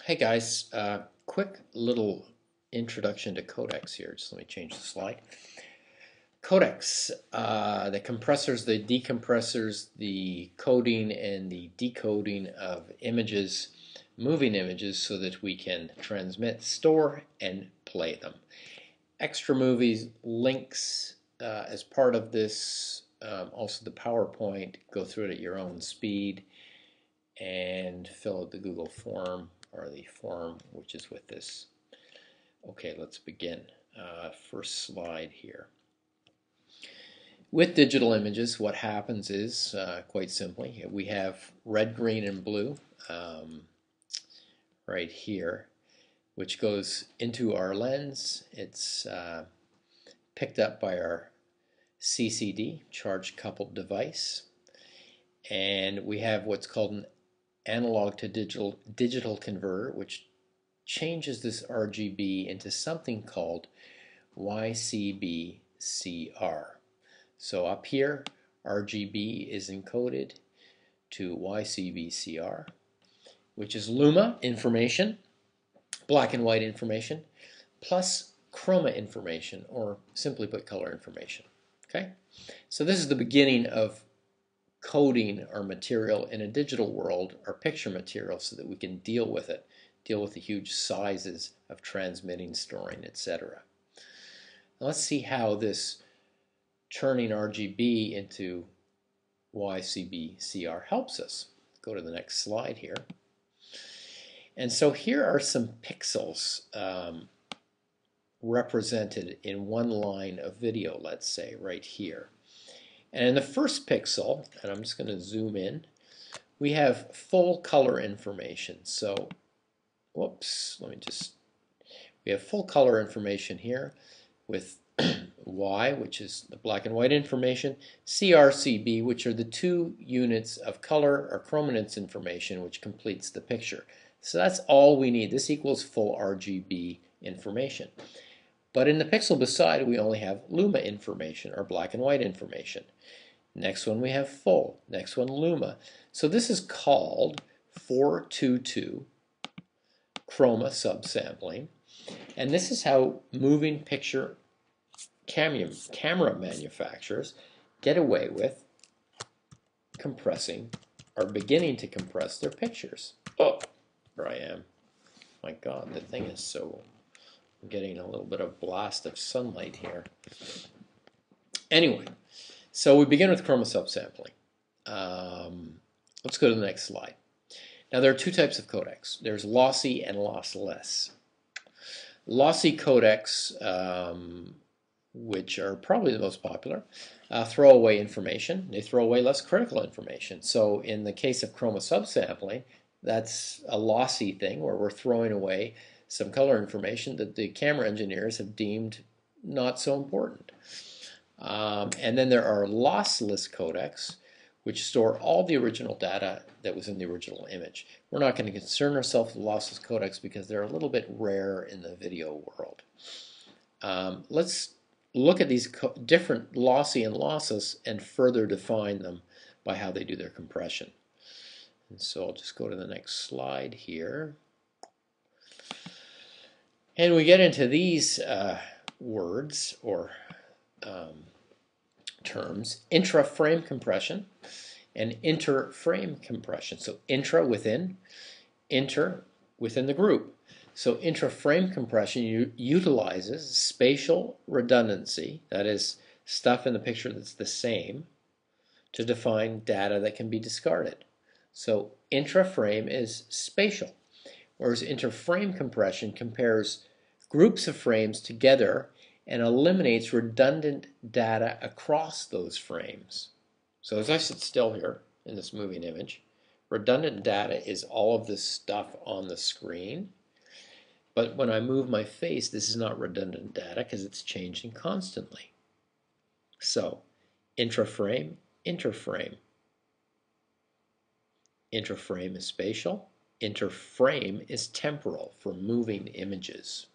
Hey guys, quick little introduction to codecs here. Just let me change the slide. Codecs, the compressors, the decompressors, the coding and the decoding of images, moving images so that we can transmit, store, and play them. Extra movies, links as part of this, also the PowerPoint, go through it at your own speed and fill out the Google form or the form which is with this. Okay, let's begin. First slide here. With digital images, what happens is, quite simply, we have red, green, and blue right here, which goes into our lens. It's picked up by our CCD, charge coupled device, and we have what's called an analog to digital converter, which changes this RGB into something called YCBCR. So up here, RGB is encoded to YCBCR, which is luma information, black and white information, plus chroma information, or simply put, color information. Okay, so this is the beginning of coding our material in a digital world, our picture material, so that we can deal with it, deal with the huge sizes of transmitting, storing, etc. Let's see how this turning RGB into YCBCR helps us. Go to the next slide here. And so here are some pixels represented in one line of video, let's say, right here. And in the first pixel, and I'm just going to zoom in, we have full color information. So, whoops, we have full color information here with Y, which is the black and white information, CRCB, which are the two units of color or chrominance information, which completes the picture. So that's all we need. This equals full RGB information. But in the pixel beside, we only have luma information, or black and white information. Next one we have full. Next one luma. So this is called 422 chroma subsampling. And this is how moving picture camera manufacturers get away with compressing or beginning to compress their pictures. Oh, there I am. My God, the thing is so... I'm getting a little bit of blast of sunlight here. Anyway, so we begin with chroma subsampling. Let's go to the next slide. Now there are two types of codecs. There's lossy and lossless. Lossy codecs, which are probably the most popular, throw away information. They throw away less critical information. So in the case of chroma subsampling, that's a lossy thing where we're throwing away some color information that the camera engineers have deemed not so important. And then there are lossless codecs, which store all the original data that was in the original image. We're not going to concern ourselves with lossless codecs because they're a little bit rare in the video world. Let's look at these different lossy and lossless and further define them by how they do their compression. And so I'll just go to the next slide here. And we get into these words or terms: intra-frame compression and inter-frame compression. So intra within, inter within the group. So intra-frame compression utilizes spatial redundancy, that is, stuff in the picture that's the same, to define data that can be discarded. So intra-frame is spatial, whereas inter-frame compression compares groups of frames together and eliminates redundant data across those frames. So as I sit still here in this moving image, redundant data is all of this stuff on the screen. But when I move my face, this is not redundant data because it's changing constantly. So intra-frame, interframe. Intra-frame is spatial. Interframe is temporal for moving images.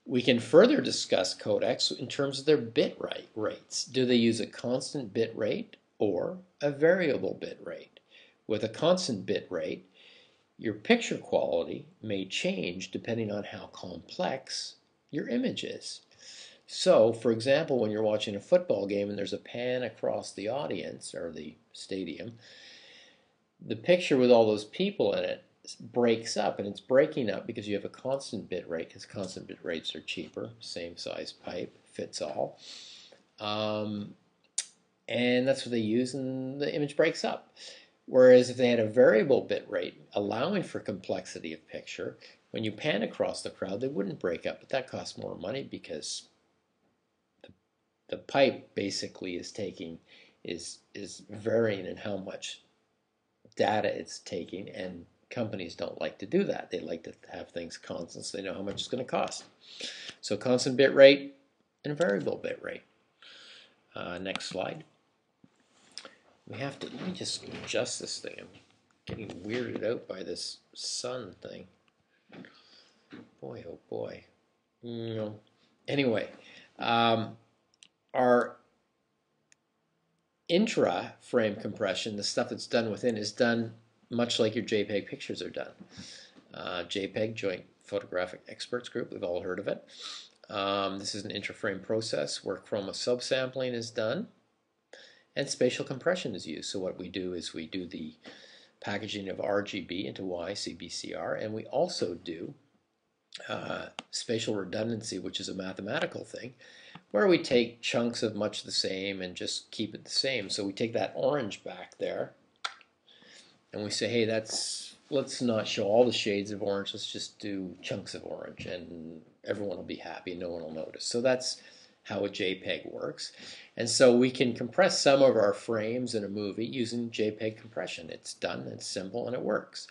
We can further discuss codecs in terms of their bit rates. Do they use a constant bit rate or a variable bit rate? With a constant bit rate, Your picture quality may change depending on how complex your image is. So, for example, when you're watching a football game and there's a pan across the audience or the stadium, the picture with all those people in it breaks up, and it's breaking up because you have a constant bit rate, because constant bit rates are cheaper, same size pipe, fits all. And that's what they use, and the image breaks up. Whereas if they had a variable bit rate allowing for complexity of picture, when you pan across the crowd, they wouldn't break up, but that costs more money because the pipe basically is varying in how much data it's taking, and companies don't like to do that. They like to have things constant so they know how much it's going to cost. So constant bit rate and variable bit rate. Next slide. Let me just adjust this thing. I'm getting weirded out by this sun thing. Boy, oh boy. Anyway, our intra-frame compression, the stuff that's done within, is done much like your JPEG pictures are done. JPEG, Joint Photographic Experts Group, we've all heard of it. This is an intra-frame process where chroma subsampling is done and spatial compression is used. So what we do is we do the packaging of RGB into YCBCR, and we also do spatial redundancy, which is a mathematical thing, where we take chunks of much the same and just keep it the same. So we take that orange back there, and we say, hey, let's not show all the shades of orange, let's just do chunks of orange, and everyone will be happy, no one will notice. So that's how a JPEG works. And so we can compress some of our frames in a movie using JPEG compression. It's done, it's simple, and it works.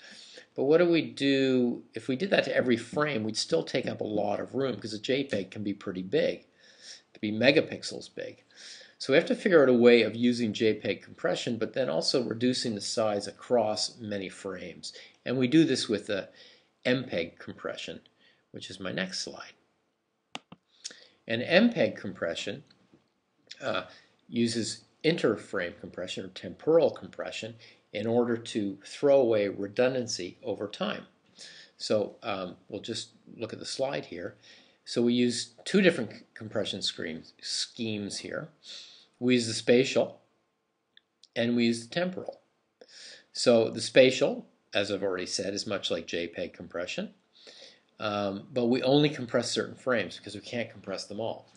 But what do we do? If we did that to every frame, we'd still take up a lot of room because a JPEG can be pretty big. It could be megapixels big. So we have to figure out a way of using JPEG compression, but then also reducing the size across many frames. And we do this with the MPEG compression, which is my next slide. And MPEG compression uses interframe compression or temporal compression in order to throw away redundancy over time. So we'll just look at the slide here. So we use two different compression schemes here. We use the spatial and we use the temporal. So the spatial, as I've already said, is much like JPEG compression. But we only compress certain frames because we can't compress them all.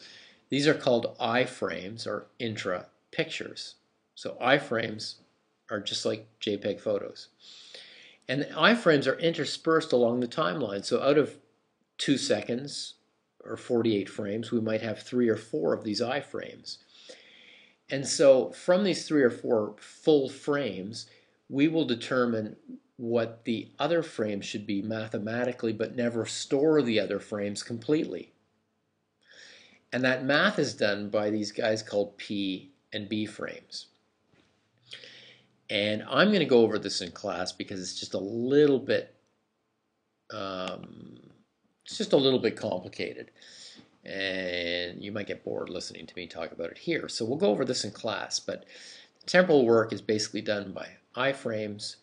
These are called iframes or intra-pictures. So iframes are just like JPEG photos. And the iframes are interspersed along the timeline. So out of 2 seconds or 48 frames, we might have 3 or 4 of these iframes. And so from these 3 or 4 full frames, we will determine what the other frames should be mathematically, but never store the other frames completely. And that math is done by these guys called P and B frames. And I'm going to go over this in class because it's just a little bit complicated. And you might get bored listening to me talk about it here. So we'll go over this in class, but temporal work is basically done by iframes.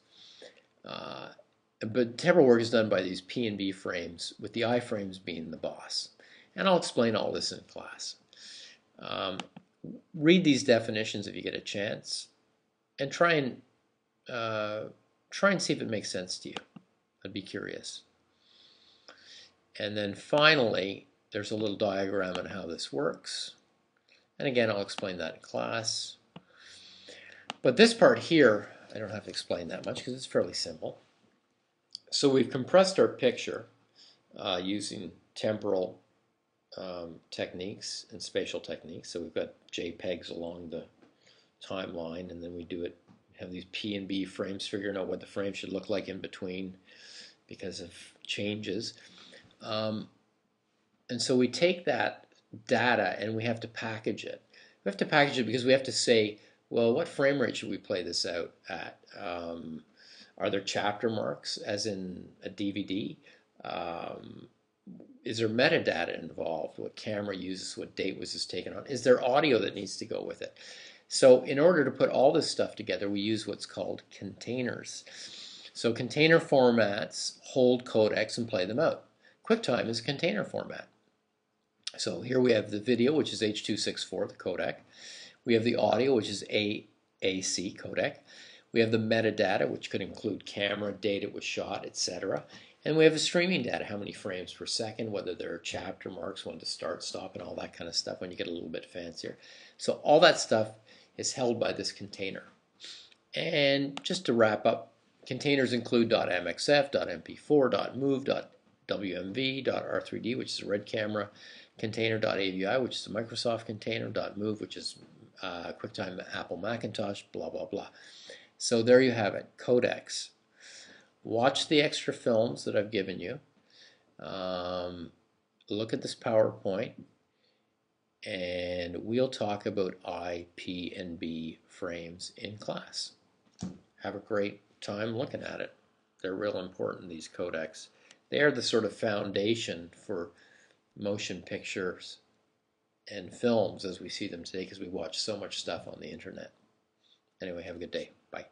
But temporal work is done by these P and B frames, with the iframes being the boss. And I'll explain all this in class. Read these definitions if you get a chance, and try and see if it makes sense to you. I'd be curious. And then finally, there's a little diagram on how this works. And again, I'll explain that in class. But this part here, I don't have to explain that much because it's fairly simple. So we've compressed our picture using temporal techniques and spatial techniques. So we've got JPEGs along the timeline, and then we have these P and B frames, figuring out what the frame should look like in between because of changes. And so we take that data and we have to package it. We have to package it because we have to say, well, what frame rate should we play this out at? Are there chapter marks, as in a DVD? Is there metadata involved? What camera uses? What date was this taken on? Is there audio that needs to go with it? So in order to put all this stuff together, we use what's called containers. So container formats hold codecs and play them out. QuickTime is a container format. So here we have the video, which is H.264, the codec. We have the audio, which is AAC codec. We have the metadata, which could include camera, date it was shot, etc. And we have the streaming data, how many frames per second, whether there are chapter marks, when to start, stop, and all that kind of stuff when you get a little bit fancier. So all that stuff is held by this container. And just to wrap up, containers include .mxf, .mp4, .move, .wmv, .r3d, which is a red camera, container.avi, which is a Microsoft container, .move, which is QuickTime Apple Macintosh, blah, blah, blah. So there you have it, codecs. Watch the extra films that I've given you. Look at this PowerPoint, and we'll talk about I, P, and B frames in class. Have a great time looking at it. They're real important, these codecs. They are the sort of foundation for motion pictures and films as we see them today, because we watch so much stuff on the internet. Anyway, have a good day. Bye.